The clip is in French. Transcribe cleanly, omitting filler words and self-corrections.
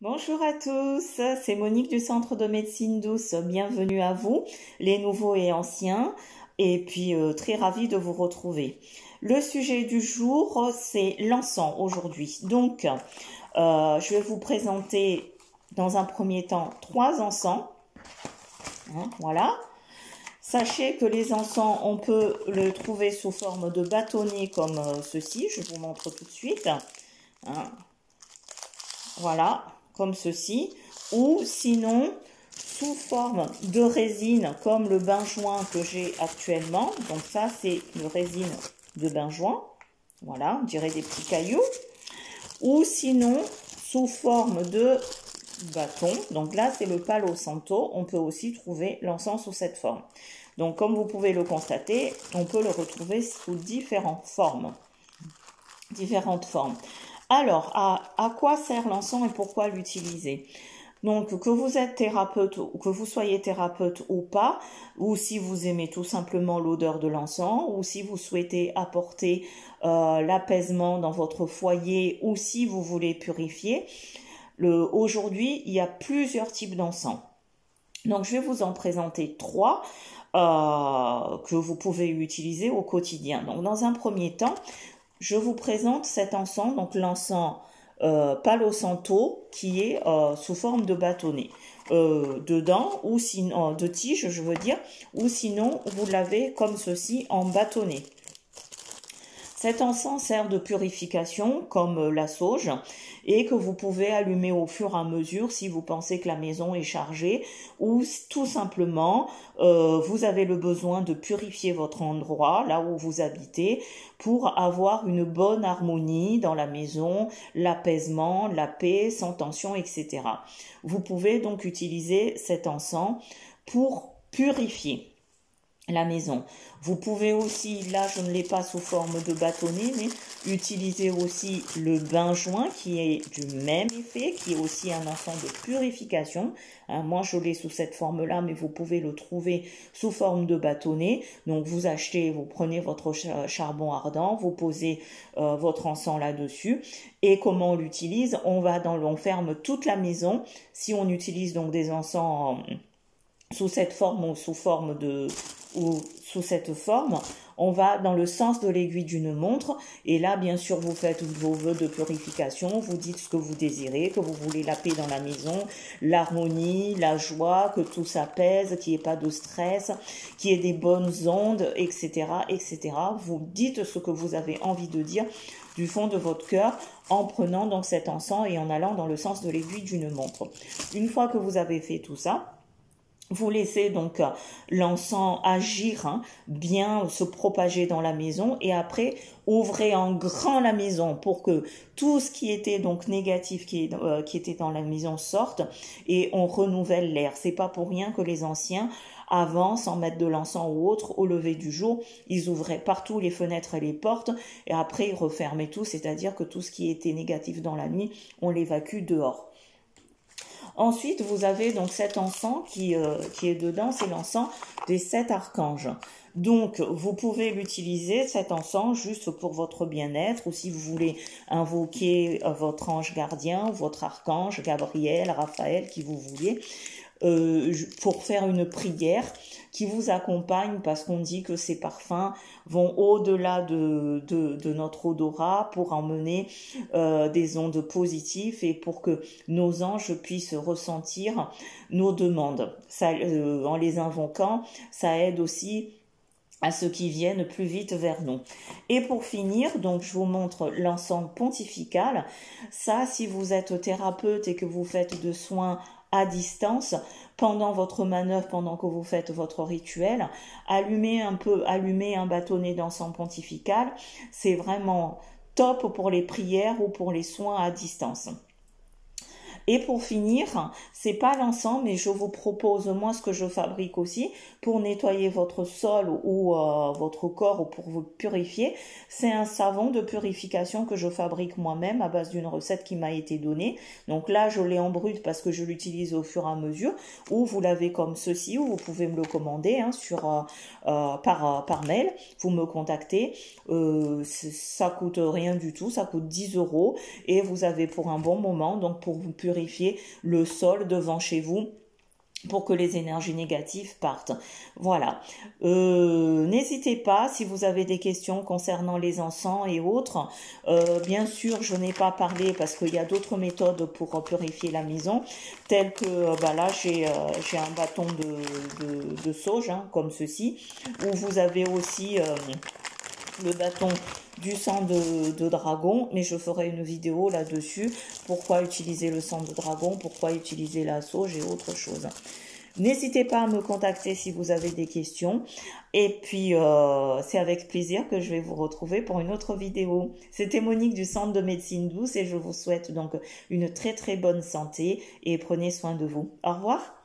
Bonjour à tous, c'est Monique du Centre de médecine douce. Bienvenue à vous, les nouveaux et anciens, et puis très ravie de vous retrouver. Le sujet du jour, c'est l'encens aujourd'hui. Donc, je vais vous présenter dans un premier temps 3 encens. Voilà. Sachez que les encens, on peut le trouver sous forme de bâtonnets comme ceci. Je vous montre tout de suite. Voilà, comme ceci. Ou sinon, sous forme de résine, comme le benjoin que j'ai actuellement. Donc ça, c'est une résine de benjoin. Voilà, on dirait des petits cailloux. Ou sinon, sous forme de bâton. Donc là, c'est le Palo Santo. On peut aussi trouver l'encens sous cette forme. Donc, comme vous pouvez le constater, on peut le retrouver sous différentes formes. Alors, à quoi sert l'encens et pourquoi l'utiliser? Donc, que vous êtes thérapeute ou que vous soyez thérapeute ou pas, ou si vous aimez tout simplement l'odeur de l'encens, ou si vous souhaitez apporter l'apaisement dans votre foyer, ou si vous voulez purifier, aujourd'hui, il y a plusieurs types d'encens. Donc, je vais vous en présenter 3 que vous pouvez utiliser au quotidien. Donc, dans un premier temps, je vous présente cet encens, donc l'encens Palo Santo, qui est sous forme de bâtonnet dedans, ou sinon de tige, je veux dire, ou sinon vous l'avez comme ceci en bâtonnet. Cet encens sert de purification comme la sauge et que vous pouvez allumer au fur et à mesure si vous pensez que la maison est chargée ou tout simplement vous avez le besoin de purifier votre endroit là où vous habitez pour avoir une bonne harmonie dans la maison, l'apaisement, la paix, sans tension, etc. Vous pouvez donc utiliser cet encens pour purifier la maison. Vous pouvez aussi, là je ne l'ai pas sous forme de bâtonnet, mais utiliser aussi le benjoin qui est du même effet, qui est aussi un encens de purification. Moi je l'ai sous cette forme-là, mais vous pouvez le trouver sous forme de bâtonnet. Donc vous achetez, vous prenez votre charbon ardent, vous posez votre encens là-dessus. Et comment on l'utilise? On ferme toute la maison. Si on utilise donc des encens sous cette forme ou sous cette forme, on va dans le sens de l'aiguille d'une montre et là bien sûr vous faites vos vœux de purification, vous dites ce que vous désirez, que vous voulez la paix dans la maison, l'harmonie, la joie, que tout s'apaise, qu'il n'y ait pas de stress, qu'il y ait des bonnes ondes, etc., etc. Vous dites ce que vous avez envie de dire du fond de votre cœur en prenant donc cet encens et en allant dans le sens de l'aiguille d'une montre. Une fois que vous avez fait tout ça, vous laissez donc l'encens agir, bien se propager dans la maison et après ouvrez en grand la maison pour que tout ce qui était donc négatif qui était dans la maison sorte et on renouvelle l'air. C'est pas pour rien que les anciens avant, sans mettre de l'encens ou autre, au lever du jour, ils ouvraient partout les fenêtres et les portes et après ils refermaient tout, c'est-à-dire que tout ce qui était négatif dans la nuit, on l'évacue dehors. Ensuite, vous avez donc cet encens qui est dedans, c'est l'encens des 7 archanges. Donc, vous pouvez l'utiliser, cet encens, juste pour votre bien-être, ou si vous voulez invoquer votre ange gardien, votre archange, Gabriel, Raphaël, qui vous voulez, pour faire une prière qui vous accompagne parce qu'on dit que ces parfums vont au-delà de notre odorat pour emmener des ondes positives et pour que nos anges puissent ressentir nos demandes. Ça, en les invoquant, ça aide aussi à ceux qui viennent plus vite vers nous. Et pour finir, donc je vous montre l'encens pontifical. Ça, si vous êtes thérapeute et que vous faites de soins à distance, pendant votre manœuvre, pendant que vous faites votre rituel, allumez un bâtonnet d'encens pontifical. C'est vraiment top pour les prières ou pour les soins à distance. Et pour finir, c'est pas l'encens, mais je vous propose moi ce que je fabrique aussi pour nettoyer votre sol ou votre corps ou pour vous purifier. C'est un savon de purification que je fabrique moi-même à base d'une recette qui m'a été donnée. Donc là, je l'ai en brut parce que je l'utilise au fur et à mesure. Ou vous l'avez comme ceci, ou vous pouvez me le commander par mail. Vous me contactez. Ça coûte rien du tout, ça coûte 10 € et vous avez pour un bon moment, donc pour vous purifier purifier le sol devant chez vous pour que les énergies négatives partent. Voilà. N'hésitez pas si vous avez des questions concernant les encens et autres. Bien sûr, je n'ai pas parlé parce qu'il y a d'autres méthodes pour purifier la maison, telles que là j'ai un bâton de sauge hein, comme ceci, où vous avez aussi le bâton du sang de dragon, mais je ferai une vidéo là-dessus, pourquoi utiliser le sang de dragon, pourquoi utiliser la sauge et autre chose. N'hésitez pas à me contacter si vous avez des questions, et puis c'est avec plaisir que je vais vous retrouver pour une autre vidéo. C'était Monique du Centre de Médecine Douce, et je vous souhaite donc une très très bonne santé, et prenez soin de vous. Au revoir.